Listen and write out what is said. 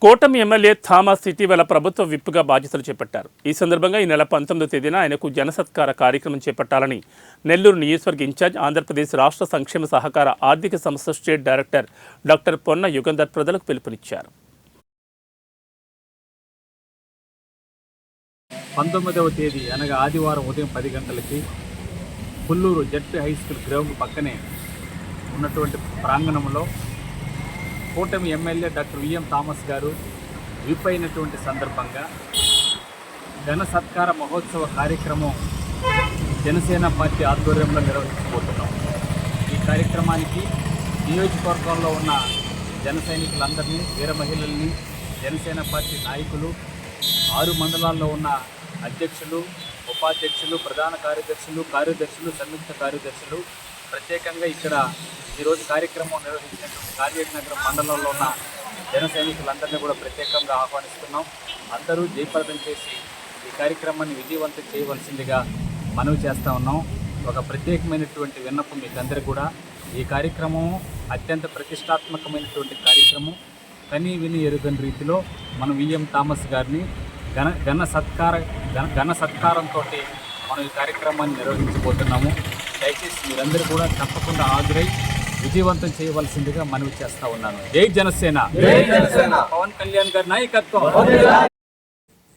కోటమి MLA Thomas ఇటీవల ప్రభుత్వ విప్గా బాధ్యతలు చేపట్టారు. ఈ సందర్భంగా ఈ నెల 19వ తేదీన ఆయనకు జనసత్కార కార్యక్రమం చేపట్టాలని నెల్లూరు నియోజకవర్గ ఇన్ఛార్జ్ ఆంధ్రప్రదేశ్ రాష్ట్ర సంక్షేమ సహకార ఆర్థిక సంస్థ స్టేట్ డైరెక్టర్ డాక్టర్ పొన్న యుగంధర్ ప్రజలకు పిలుపునిచ్చారు. 19వ తేదీ అనగా ఆదివారం ఉదయం 10 గంటలకి Pulluru ZP high school ground పక్కనే ఉన్నటువంటి ప్రాంగణంలో కూటమి ఎమ్మెల్యే డాక్టర్ విఎం థామస్ గారు విప్ అయినటువంటి సందర్భంగా ఘన సత్కార మహోత్సవ కార్యక్రమం జనసేన పార్టీ ఆధ్వర్యంలో నిర్వహించబోతున్నాం. ఈ కార్యక్రమానికి నియోజకవర్గంలో ఉన్న జన సైనికులందరినీ, వీర మహిళల్ని, జనసేన పార్టీ నాయకులు, 6 మండలాల్లో ఉన్న అధ్యక్షులు, ఉపాధ్యక్షులు, ప్రధాన కార్యదర్శులు, సంయుక్త కార్యదర్శులు, ప్రత్యేకంగా ఇక్కడ ఈరోజు కార్యక్రమం నిర్వహించినటువంటి కార్యనగరం మండలంలో ఉన్న జన సైనికులందరినీ కూడా ప్రత్యేకంగా ఆహ్వానిస్తున్నాం. అందరూ జయప్రదం చేసి ఈ కార్యక్రమాన్ని విజయవంతం చేయవలసిందిగా మనవి చేస్తూ ఉన్నాం. ఒక ప్రత్యేకమైనటువంటి విన్నపం మీకు అందరికీ కూడా, ఈ కార్యక్రమం అత్యంత ప్రతిష్టాత్మకమైనటువంటి కార్యక్రమం. కనీ విని ఎరుగని రీతిలో మనం విఎం థామస్ గారిని ఘన సత్కారంతో మనం ఈ కార్యక్రమాన్ని నిర్వహించబోతున్నాము. దయచేసి మీరందరూ కూడా తప్పకుండా హాజరై విజయవంతం చేయవలసిందిగా మనవి చేస్తా ఉన్నాను. జై జనసేన, పవన్ కళ్యాణ్ గారి నాయకత్వం.